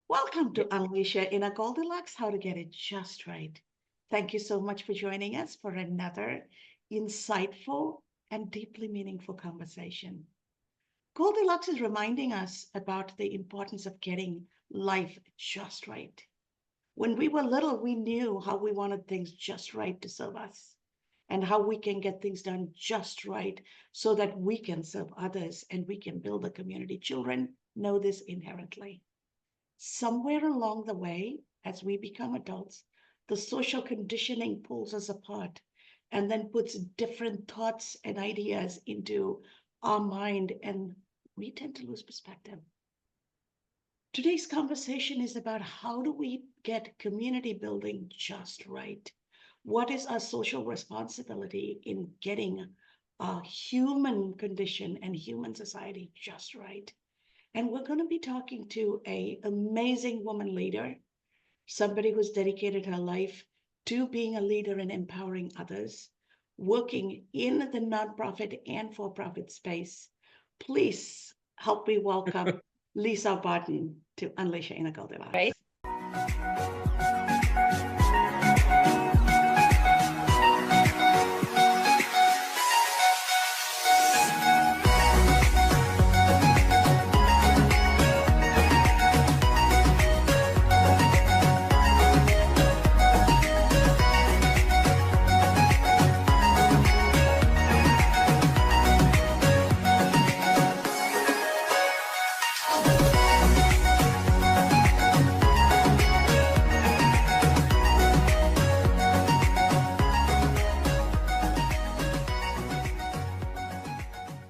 Welcome to Unleash Your Inner Goldilocks, How to Get It Just Right. Thank you so much for joining us for another insightful and deeply meaningful conversation. Goldilocks is reminding us about the importance of getting life just right. When we were little, we knew how we wanted things just right to serve us and how we can get things done just right so that we can serve others and we can build a community. Children know this inherently. Somewhere along the way, as we become adults, the social conditioning pulls us apart and then puts different thoughts and ideas into our mind, and we tend to lose perspective. Today's conversation is about how do we get community building just right? What is our social responsibility in getting a human condition and human society just right? And we're going to be talking to a amazing woman leader, somebody who's dedicated her life to being a leader and empowering others, working in the nonprofit and for-profit space. Please help me welcome Lisa Barden to Unleash Your Inner Right. Goldilocks.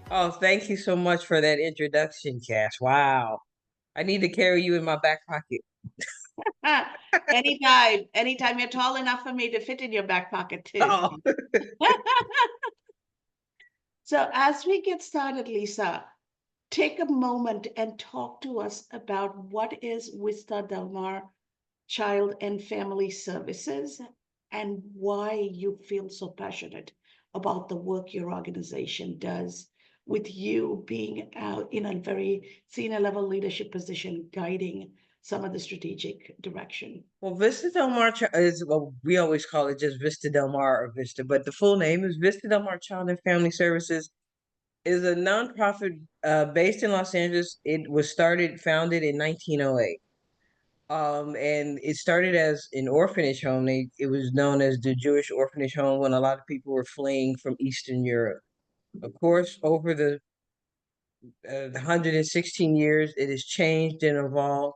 Oh, thank you so much for that introduction, Cash. Wow. I need to carry you in my back pocket. Anytime you're tall enough for me to fit in your back pocket too. Oh. So as we get started, Lisa, take a moment and talk to us about what is Vista Del Mar Child and Family Services and why you feel so passionate about the work your organization does, with you being out in a very senior level leadership position, guiding some of the strategic direction. Well, Vista Del Mar is, well, we always call it just Vista Del Mar or Vista, but the full name is Vista Del Mar Child and Family Services. Is a nonprofit based in Los Angeles. It was founded in 1908. And it started as an orphanage home. It was known as the Jewish orphanage home when a lot of people were fleeing from Eastern Europe. Of course, over the 116 years, it has changed and evolved.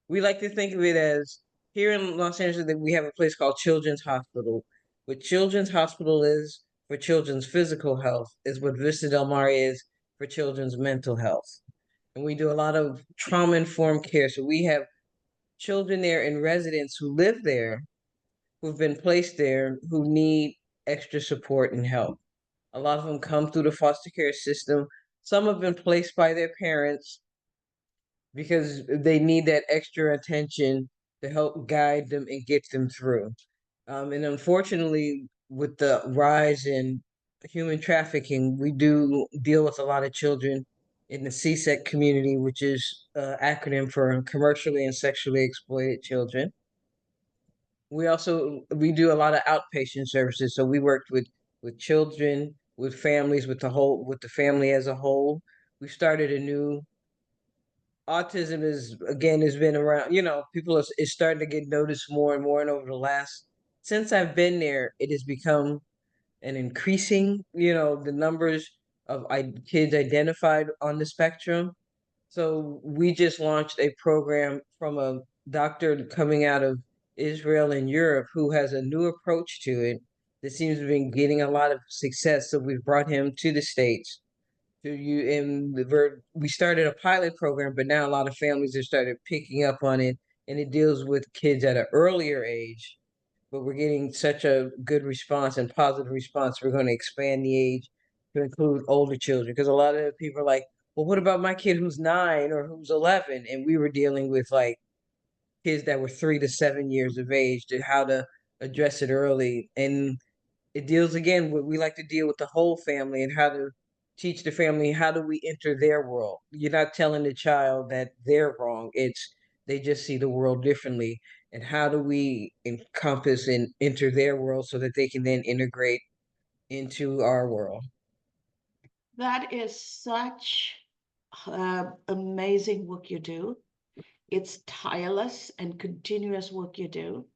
We like to think of it as here in Los Angeles that we have a place called Children's Hospital. What Children's Hospital is for children's physical health is what Vista Del Mar is for children's mental health. And we do a lot of trauma-informed care. So we have children there and residents who live there, who've been placed there, who need extra support and help. A lot of them come through the foster care system. Some have been placed by their parents because they need that extra attention to help guide them and get them through. And unfortunately, with the rise in human trafficking, we do deal with a lot of children in the CSEC community, which is an acronym for commercially and sexually exploited children. We do a lot of outpatient services. So we worked with children, with families, with the family as a whole. We started a new autism has been around, people is starting to get noticed more and more. And over the last, since I've been there, it has become an increasing, the numbers of kids identified on the spectrum. So we just launched a program from a doctor coming out of Israel and Europe who has a new approach to it that seems to be getting a lot of success. So we've brought him to the States to you, and we started a pilot program, but now a lot of families have started picking up on it, and it deals with kids at an earlier age. But we're getting such a good response and positive response. We're going to expand the age to include older children because a lot of people are like, well, what about my kid who's 9 or who's 11? And we were dealing with like kids that were 3 to 7 years of age, to how to address it early. And it deals again with, we like to deal with the whole family and how to teach the family, how do we enter their world. You're not telling the child that they're wrong. It's They just see the world differently. And how do we encompass and enter their world so that they can then integrate into our world? That is such amazing work you do. It's tireless and continuous work you do.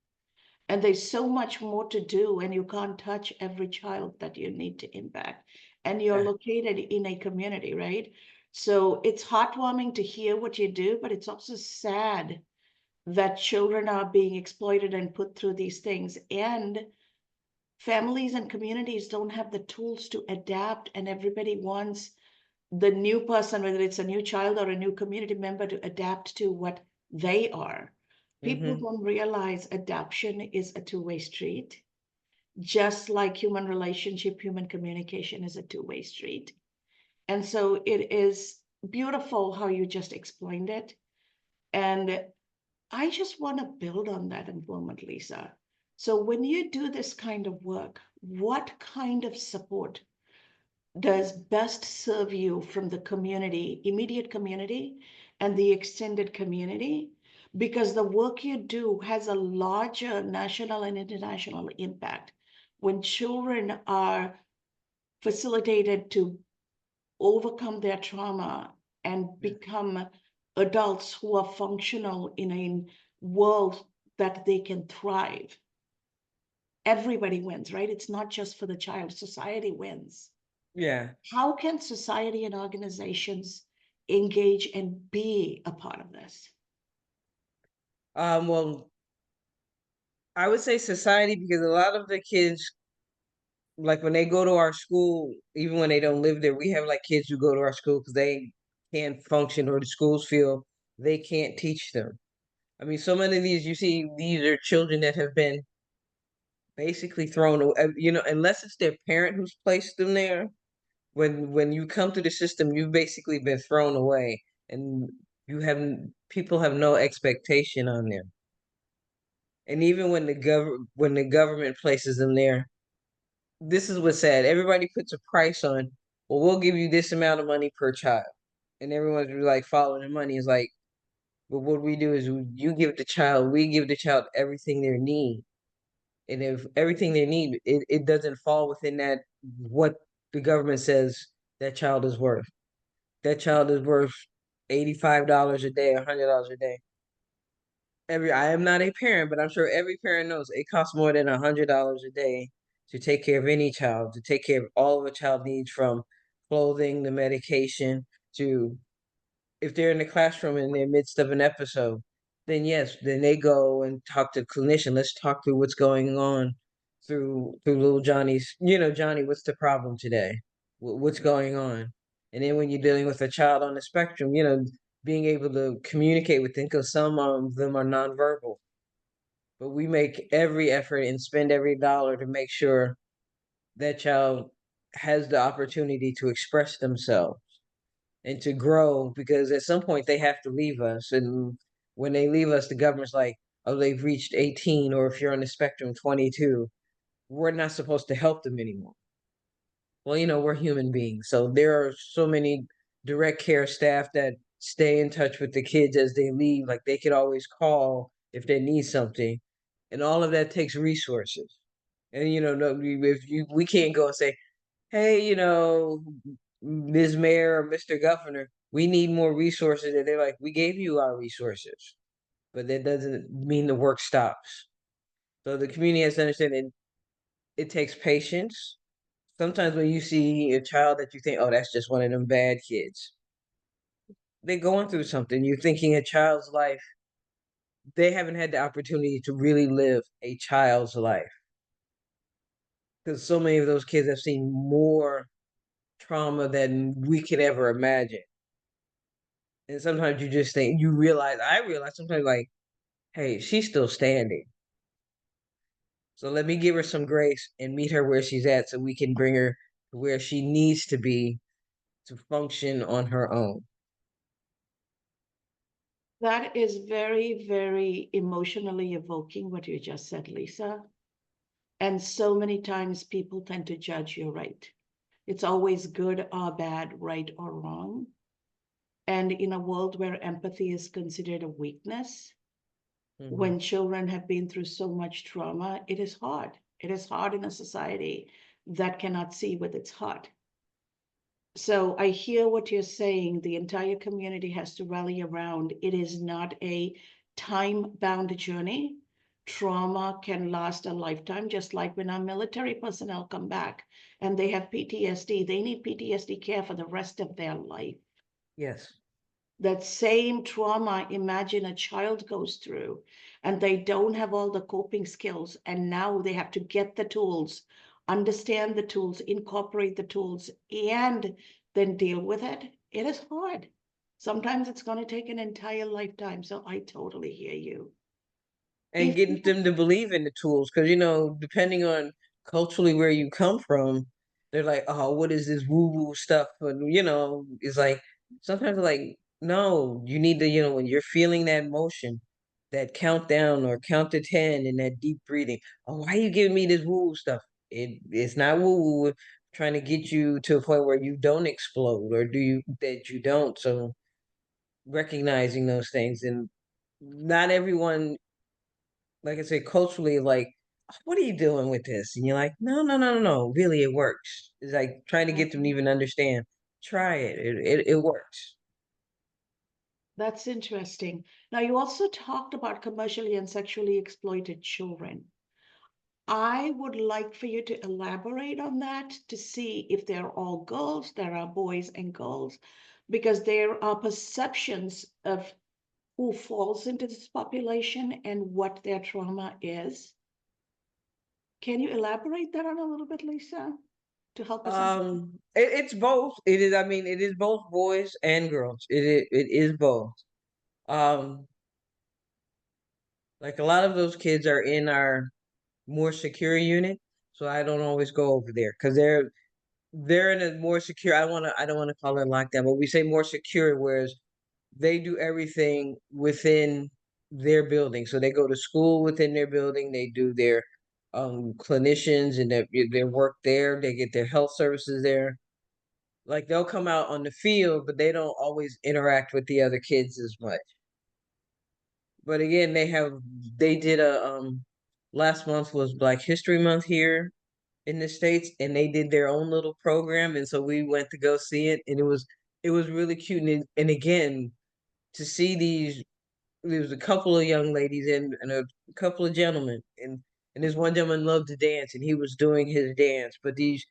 And there's so much more to do, and you can't touch every child that you need to impact. And you're Yeah. located in a community, right? So it's heartwarming to hear what you do, but it's also sad that children are being exploited and put through these things. And families and communities don't have the tools to adapt, and everybody wants the new person, whether it's a new child or a new community member, to adapt to what they are. People Mm-hmm. don't realize adaptation is a two-way street, just like human relationship, human communication is a two-way street. And so it is beautiful how you just explained it. And I just want to build on that improvement, Lisa. So when you do this kind of work, what kind of support does best serve you from the community, immediate community, and the extended community? Because the work you do has a larger national and international impact. When children are facilitated to overcome their trauma and Yeah. become adults who are functional in a world that they can thrive, everybody wins, right? It's not just for the child, society wins. Yeah. How can society and organizations engage and be a part of this? Well, I would say society because a lot of the kids, like when they go to our school, even when they don't live there, we have like kids who go to our school because they can't function or the schools feel they can't teach them. I mean, so many of these, you see, these are children that have been basically thrown away, unless it's their parent who's placed them there. When you come to the system, you've basically been thrown away, and you have people have no expectation on them. And even when the government places them there, this is what's sad. Everybody puts a price on, well, we'll give you this amount of money per child, and everyone's like following the money. Is like, but what we do is you give the child, we give the child everything they need. And if everything they need, it doesn't fall within that what the government says that child is worth. That child is worth $85 a day, $100 a day. I am not a parent, but I'm sure every parent knows it costs more than $100 a day to take care of any child, to take care of all of a child needs, from clothing, the medication, to if they're in the classroom in the midst of an episode, then yes, then they go and talk to the clinician. Let's talk through what's going on through little Johnny's. Johnny, what's the problem today? What's going on? And then when you're dealing with a child on the spectrum, being able to communicate with them, because some of them are nonverbal. But we make every effort and spend every dollar to make sure that child has the opportunity to express themselves and to grow, because at some point they have to leave us. And when they leave us, the government's like, oh, they've reached 18, or if you're on the spectrum, 22. We're not supposed to help them anymore. Well, we're human beings. So there are so many direct care staff that stay in touch with the kids as they leave. Like they could always call if they need something. And all of that takes resources. And no, if we can't go and say, hey, Ms. Mayor or Mr. Governor, we need more resources. And they're like, we gave you our resources, but that doesn't mean the work stops. So the community has to understand that it takes patience. Sometimes when you see a child that you think, oh, that's just one of them bad kids, they're going through something. You're thinking a child's life, they haven't had the opportunity to really live a child's life. Because so many of those kids have seen more trauma than we could ever imagine. And sometimes you just think, I realize sometimes, like, hey, she's still standing. So let me give her some grace and meet her where she's at so we can bring her to where she needs to be to function on her own. That is very, very emotionally evoking what you just said, Lisa. And so many times people tend to judge you right. It's always good or bad, right or wrong. And in a world where empathy is considered a weakness, Hmm. when children have been through so much trauma, it is hard. It is hard in a society that cannot see with its heart. So I hear what you're saying. The entire community has to rally around. It is not a time-bound journey. Trauma can last a lifetime, just like when our military personnel come back and they have PTSD, they need PTSD care for the rest of their life. Yes. That same trauma, imagine a child goes through and they don't have all the coping skills, and now they have to get the tools, understand the tools, incorporate the tools, and then deal with it. It is hard. Sometimes it's going to take an entire lifetime. So I totally hear you. And If getting them to believe in the tools, because depending on culturally where you come from, they're like, oh, what is this woo woo stuff? And it's like sometimes like, no, you need to, when you're feeling that emotion, that countdown or count to 10 and that deep breathing. Oh, why are you giving me this woo woo stuff? It's not woo woo, trying to get you to a point where you don't explode, or that you don't. So recognizing those things, and not everyone, like I said, culturally, like, what are you doing with this? And you're like, no, no, no, no, no. Really, it works. It's like trying to get them to even understand. Try it. It works. that's interesting. Now, you also talked about commercially and sexually exploited children. I would like for you to elaborate on that to see if they're all girls, there are boys and girls, because there are perceptions of who falls into this population and what their trauma is. Can you elaborate that on a little bit, Lisa, to help us understand? It's both. It is. I mean, it is both boys and girls. It is both. Um, like a lot of those kids are in our more secure unit, so I don't always go over there because they're in a more secure. I don't want to call it lockdown, but we say more secure, whereas they do everything within their building. So they go to school within their building. They do their clinicians and their work there. They get their health services there. Like they'll come out on the field, but they don't always interact with the other kids as much. But again, they did a last month was Black History Month here in the States, and they did their own little program, and so we went to go see it, and it was really cute. And again, to see there was a couple of young ladies and a couple of gentlemen, and this one gentleman loved to dance, and he was doing his dance. But these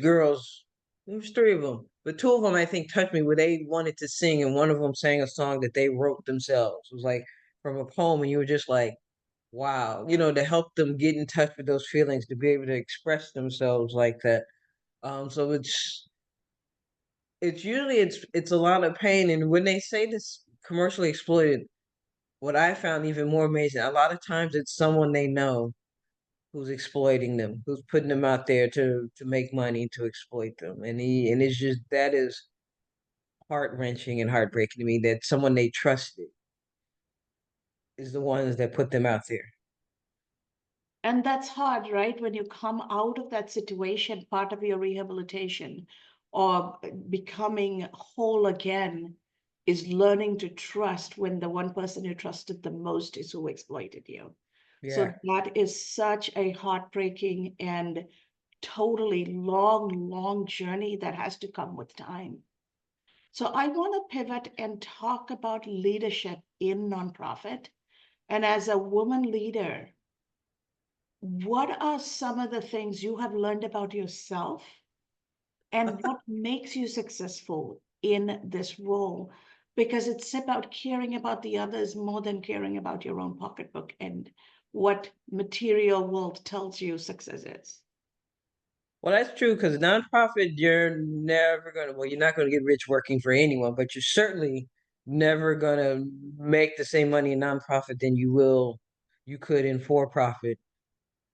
girls, there was three of them, but two of them I think touched me where they wanted to sing, and one of them sang a song that they wrote themselves. It was like from a poem, and you were just like, wow, to help them get in touch with those feelings, to be able to express themselves like that. So it's usually it's a lot of pain, and when they say this commercially exploited, what I found even more amazing, a lot of times it's someone they know who's exploiting them, who's putting them out there to make money to exploit them. And it's just that is heart wrenching and heartbreaking to me that someone they trusted is the ones that put them out there. And that's hard, right? When you come out of that situation, part of your rehabilitation or becoming whole again is learning to trust when the one person you trusted the most is who exploited you. Yeah. So that is such a heartbreaking and totally long, long journey that has to come with time. So I want to pivot and talk about leadership in nonprofit. And as a woman leader, what are some of the things you have learned about yourself and what makes you successful in this role? Because it's about caring about the others more than caring about your own pocketbook and what material world tells you success is. Well, that's true because nonprofit, you're not gonna get rich working for anyone, but you're certainly never gonna make the same money in nonprofit than you could in for profit.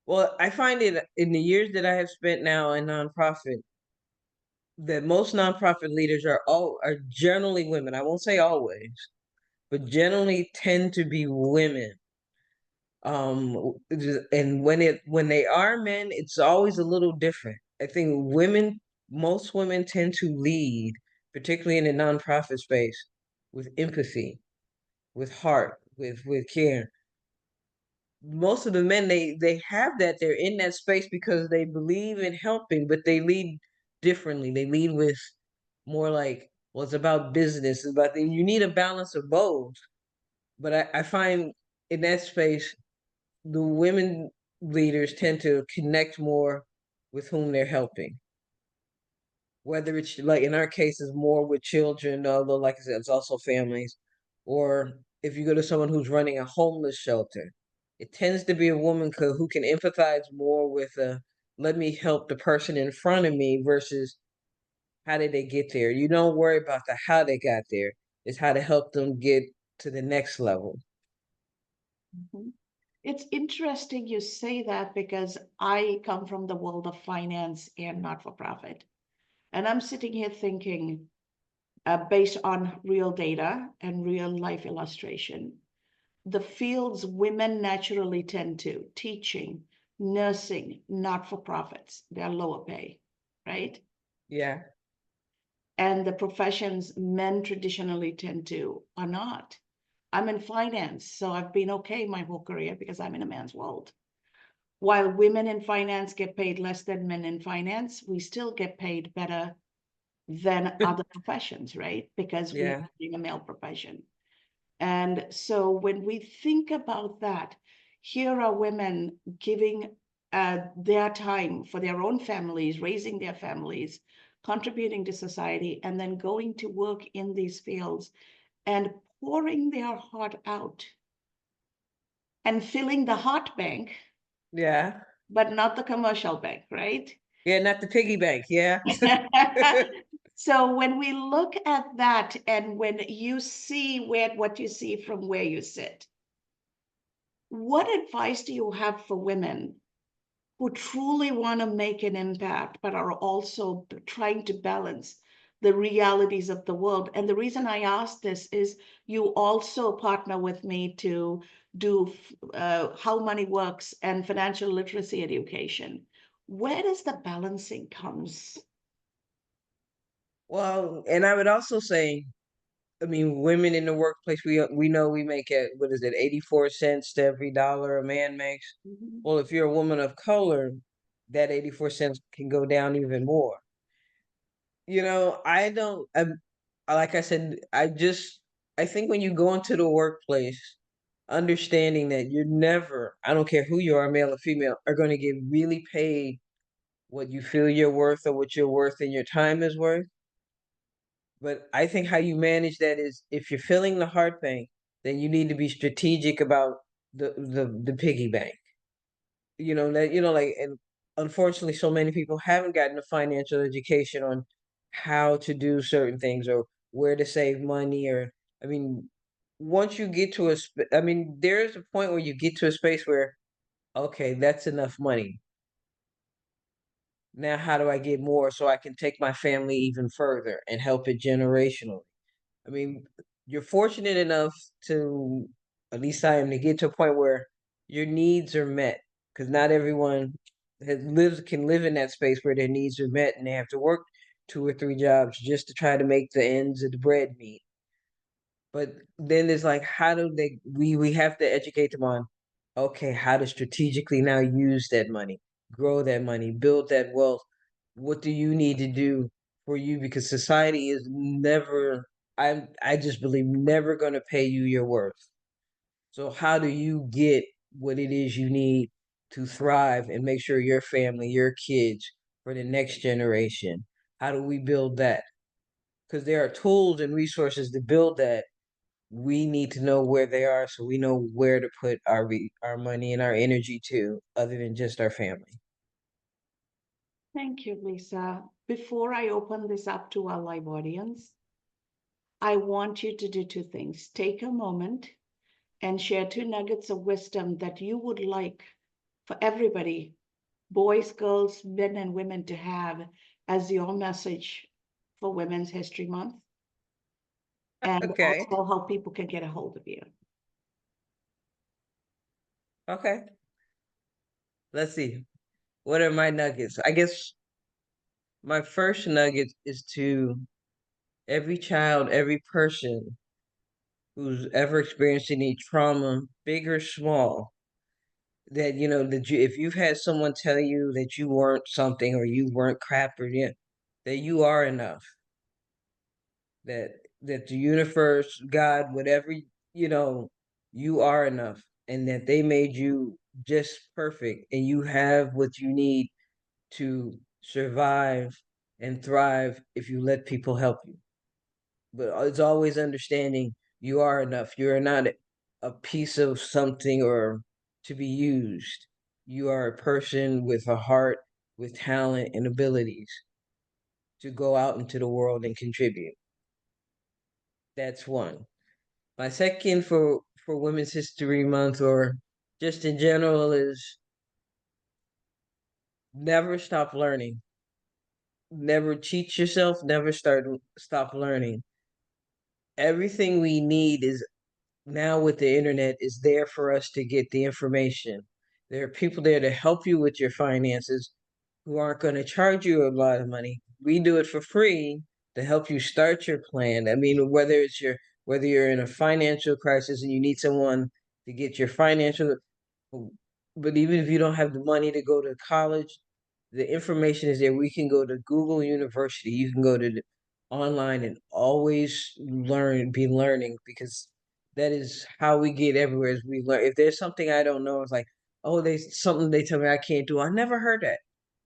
Well, I find it in the years that I have spent now in nonprofit that most nonprofit leaders are generally women. I won't say always, but generally tend to be women. And when they are men, it's always a little different. I think most women tend to lead particularly in the nonprofit space, with empathy, with heart, with care. Most of the men they have that, they're in that space because they believe in helping, but they lead differently. They lead with more like, well, it's about business, it's about you need a balance of both. But I find in that space the women leaders tend to connect more with whom they're helping. Whether it's like in our case is more with children, although like I said, it's also families, or if you go to someone who's running a homeless shelter, it tends to be a woman who can empathize more with let me help the person in front of me versus how did they get there. You don't worry about the how they got there. It's how to help them get to the next level. Mhm. It's interesting you say that because I come from the world of finance and not for profit. And I'm sitting here thinking, based on real data and real life illustration, the fields women naturally tend to teaching, nursing, not for profits, they're lower pay, right? Yeah. And the professions men traditionally tend to are not. I'm in finance, so I've been okay my whole career because I'm in a man's world. While women in finance get paid less than men in finance, we still get paid better than other professions, right? Because we Yeah. are in a male profession. And so when we think about that, here are women giving their time for their own families, raising their families, contributing to society, and then going to work in these fields and pouring their heart out and filling the heart bank, Yeah. but not the commercial bank, right? Yeah, not the piggy bank. Yeah. So when we look at that and when you see what you see from where you sit, what advice do you have for women who truly want to make an impact, but are also trying to balance the realities of the world? And the reason I ask this is you also partner with me to do how money works and financial literacy education. Where does the balancing comes? Well, and I would also say, I mean, women in the workplace, we know we make it, what is it, 84 cents to every dollar a man makes. Mhm. Well, if you're a woman of color, that 84 cents can go down even more. I don't, like I said, I think when you go into the workplace, understanding that you're never, I don't care who you are, male or female, are going to get really paid what you feel you're worth or what you're worth and your time is worth. But I think how you manage that is if you're feeling the heart bank, then you need to be strategic about the piggy bank. Like, and unfortunately so many people haven't gotten a financial education on how to do certain things or where to save money. Or I mean, once you get to I mean, there's a point where you get to a space where, okay, that's enough money. Now how do I get more so I can take my family even further and help it generationally? I mean, you're fortunate enough to, at least I am, to get to a point where your needs are met, because not everyone can live in that space where their needs are met and they have to work 2 or 3 jobs just to try to make the ends of the bread meet. But then it's like, how do we have to educate them on, okay, how to strategically now use that money, grow that money, build that wealth. What do you need to do for you? Because society is never, I just believe, never going to pay you your worth. So how do you get what it is you need to thrive and make sure your family, your kids, for the next generation? How do we build that? Because there are tools and resources to build that. We need to know where they are so we know where to put our money and our energy to, other than just our family. Thank you, Lisa. Before I open this up to our live audience, I want you to do two things. Take a moment and share two nuggets of wisdom that you would like for everybody, boys, girls, men, and women, to have as your message for Women's History Month, and Okay. also how people can get a hold of you. Okay. Let's see. What are my nuggets? I guess my first nugget is to every child, every person who's ever experienced any trauma, big or small, that that if you've had someone tell you that you weren't something or you weren't crap or yeah, that you are enough, that the universe, God, whatever, you are enough, and that they made you just perfect, and you have what you need to survive and thrive if you let people help you. But it's always understanding you are enough. You are not a piece of something or to be used. You are a person with a heart, with talent and abilities to go out into the world and contribute. That's one. My second for Women's History Month or just in general is never stop learning. Never cheat yourself, never stop learning. Everything we need is now with the internet is there for us to get the information. There are people there to help you with your finances who aren't going to charge you a lot of money. We do it for free to help you start your plan. I mean, whether you're in a financial crisis and you need someone to get your financial, but even if you don't have the money to go to college, the information is there. We can go to Google University. You can go to online and always be learning, because that is how we get everywhere. Is we learn. If there's something I don't know, it's like, oh, there's something they tell me I can't do. I never heard that.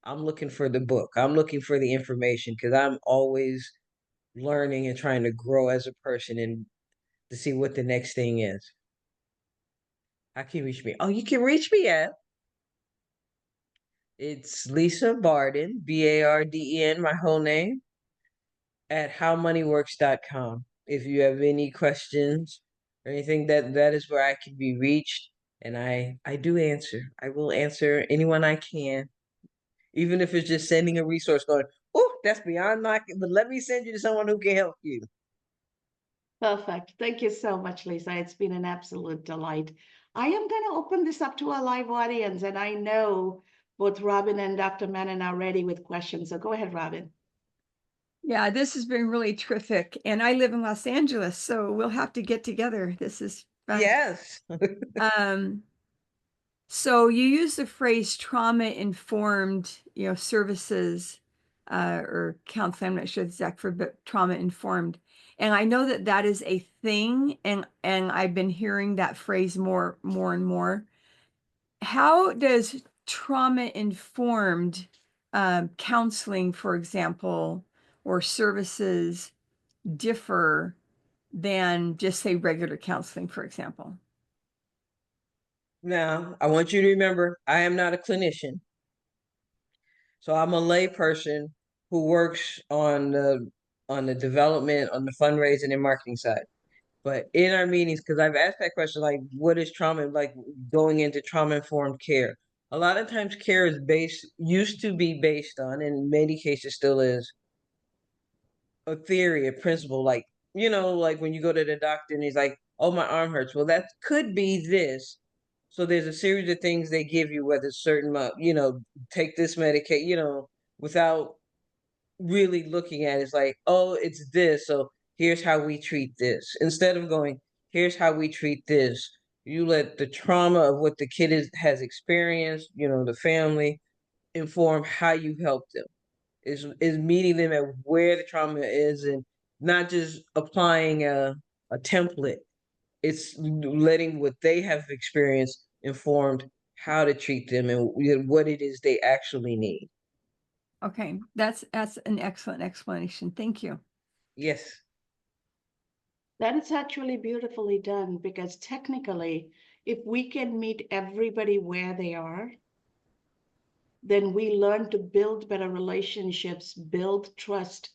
I'm looking for the book. I'm looking for the information because I'm always learning and trying to grow as a person and to see what the next thing is. How can you reach me? Oh, you can reach me at it's Lisa Barden, Barden, my whole name, at howmoneyworks.com. If you have any questions or anything, that is where I can be reached, and I do answer. I will answer anyone I can, even if it's just sending a resource going, oh, that's beyond my, but let me send you to someone who can help you. Perfect. Thank you so much, Lisa. It's been an absolute delight. I am going to open this up to our live audience, and I know both Robin and Dr. Menon are ready with questions. So go ahead, Robin. Yeah, this has been really terrific. And I live in Los Angeles, so we'll have to get together. This is fun. Yes. Um, so you use the phrase trauma-informed, services, or counseling. I'm not sure the exact for, but trauma-informed. And I know that that is a thing, and I've been hearing that phrase more and more. How does trauma-informed counseling, for example, or services differ than just say regular counseling, for example? Now, I want you to remember, I am not a clinician. So I'm a lay person who works on the development, on the fundraising and marketing side. But in our meetings, because I've asked that question, like, what is trauma, like going into trauma informed care? A lot of times, care is used to be based on, and in many cases still is, a theory, a principle. Like, like when you go to the doctor and he's like, oh, my arm hurts. Well, that could be this. So there's a series of things they give you, whether it's certain, take this medication, without really looking at it. It's like, oh, it's this. So here's how we treat this. Instead of going, here's how we treat this, you let the trauma of what the has experienced, the family, inform how you help them. Is meeting them at where the trauma is and not just applying a template. It's letting what they have experienced informed how to treat them and what it is they actually need. Okay, that's an excellent explanation. Thank you. Yes. That is actually beautifully done because technically, if we can meet everybody where they are, then we learn to build better relationships, build trust,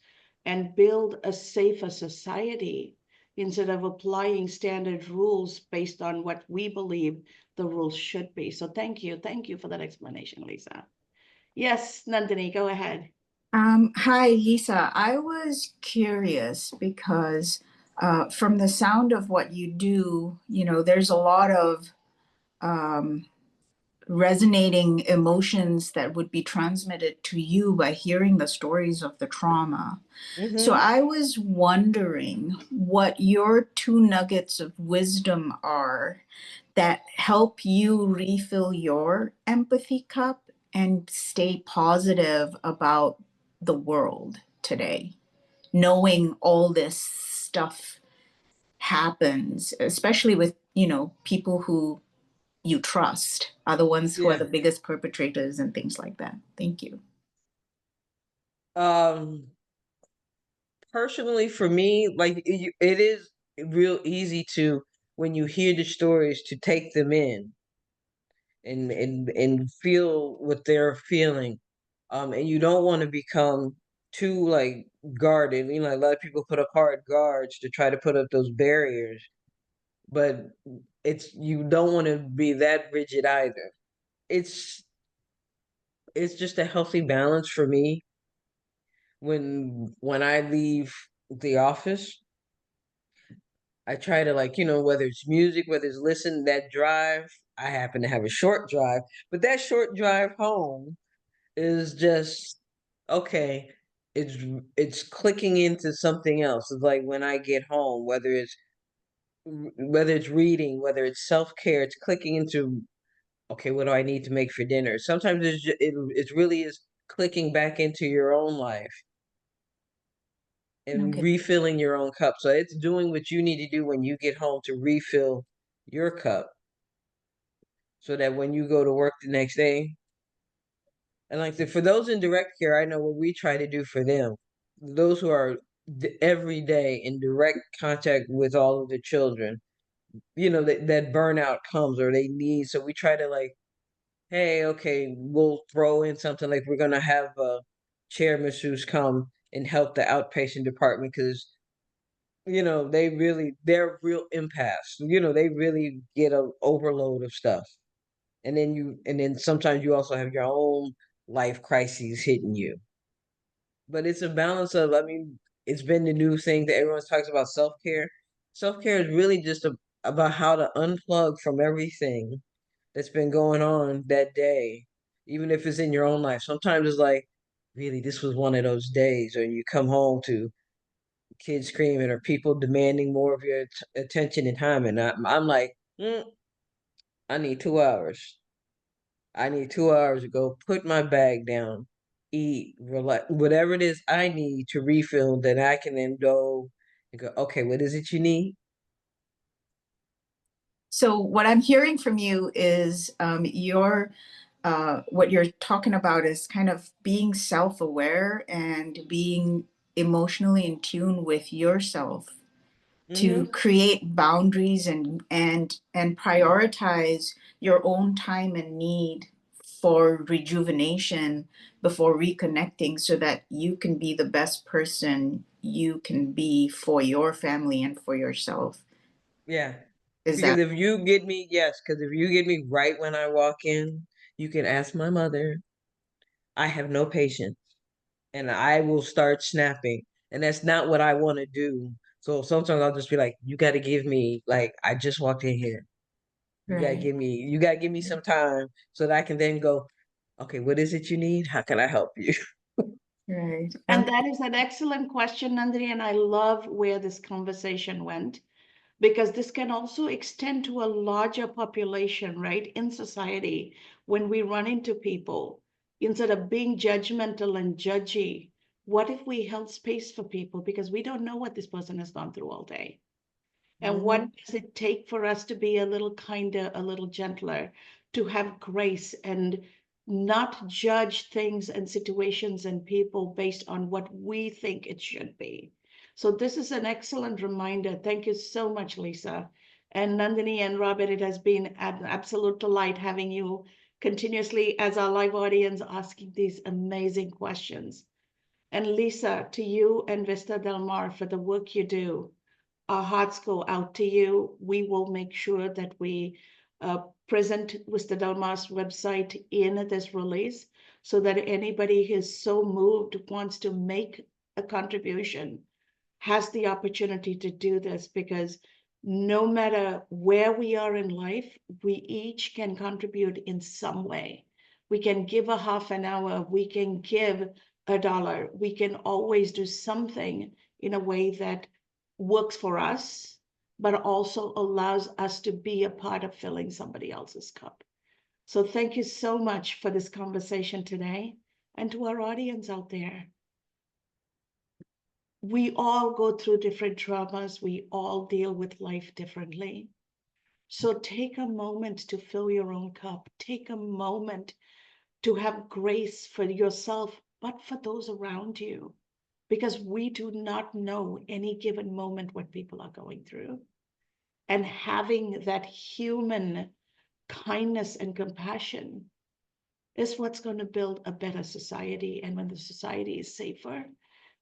and build a safer society instead of applying standard rules based on what we believe the rules should be. So thank you. Thank you for that explanation, Lisa. Yes, Nandini, go ahead. Hi, Lisa. I was curious because from the sound of what you do, there's a lot of resonating emotions that would be transmitted to you by hearing the stories of the trauma. So Mm-hmm. I was wondering what your two nuggets of wisdom are that help you refill your empathy cup and stay positive about the world today, knowing all this stuff happens, especially with, people who you trust are the ones who are Yeah. the biggest perpetrators and things like that. Thank you. Um, Personally, for me, like it is real easy to, when you hear the stories, to take them in and feel what they're feeling. And you don't want to become too like guarded. A lot of people put up hard guards to try to put up those barriers, but you don't want to be that rigid either. It's it's just a healthy balance for me when I leave the office. I try to, like, whether it's music, whether it's listen, that drive. I happen to have a short drive, but that short drive home is just okay. It's it's clicking into something else. It's like when I get home, whether it's reading, whether it's self-care, it's clicking into, okay, what do I need to make for dinner? Sometimes it really is clicking back into your own life and Okay. refilling your own cup. So it's doing what you need to do when you get home to refill your cup so that when you go to work the next day, and like for those in direct care, I know what we try to do for them. Those who are every day in direct contact with all of the children, that burnout comes or they need. So we try to, like, hey, okay, we'll throw in something like we're gonna have chair masseuse come and help the outpatient department because they're real empaths. They really get an overload of stuff. And then sometimes you also have your own life crises hitting you. But it's a balance of, I mean, it's been the new thing that everyone talks about, self-care. Self-care is really just about how to unplug from everything that's been going on that day, even if it's in your own life. Sometimes it's like, really, this was one of those days, or you come home to kids screaming or people demanding more of your attention and time. And I'm like, I need 2 hours. I need 2 hours to go put my bag down, eat, relax, whatever it is I need to refill. Then I can then go and go, okay, what is it you need? So what I'm hearing from you is what you're talking about is kind of being self-aware and being emotionally in tune with yourself to Mm-hmm. create boundaries and prioritize your own time and need for rejuvenation before reconnecting so that you can be the best person you can be for your family and for yourself. Yeah. Is Because that if you get me, yes, because if you get me right when I walk in, you can ask my mother. I have no patience and I will start snapping. And that's not what I want to do. So sometimes I'll just be like, you got to give me, like, I just walked in here. right? You got to give me some time so that I can then go, okay, what is it you need? How can I help you? Right. And that is an excellent question, Nandini, and I love where this conversation went because this can also extend to a larger population, right, in society. When we run into people, instead of being judgmental and judgy, what if we held space for people because we don't know what this person has gone through all day? And Mhm. what does it take for us to be a little kinder, a little gentler, to have grace and not judge things and situations and people based on what we think it should be? So, this is an excellent reminder. Thank you so much, Lisa. And Nandini and Robert, it has been an absolute delight having you continuously as our live audience asking these amazing questions. And Lisa, to you and Vista Del Mar for the work you do, our hearts go out to you. We will make sure that we present Vista Del Mar's website in this release so that anybody who is so moved wants to make a contribution has the opportunity to do this because no matter where we are in life, we each can contribute in some way. We can give a half an hour, we can give $1. We can always do something in a way that works for us, but also allows us to be a part of filling somebody else's cup. So thank you so much for this conversation today, and to our audience out there. We all go through different traumas. We all deal with life differently. So take a moment to fill your own cup. Take a moment to have grace for yourself, but for those around you, because we do not know any given moment what people are going through. And having that human kindness and compassion is what's going to build a better society. And when the society is safer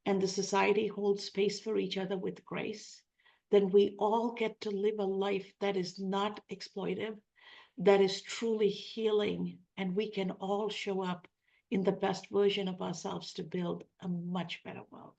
and the society holds space for each other with grace, then we all get to live a life that is not exploitive, that is truly healing, and we can all show up in the best version of ourselves to build a much better world.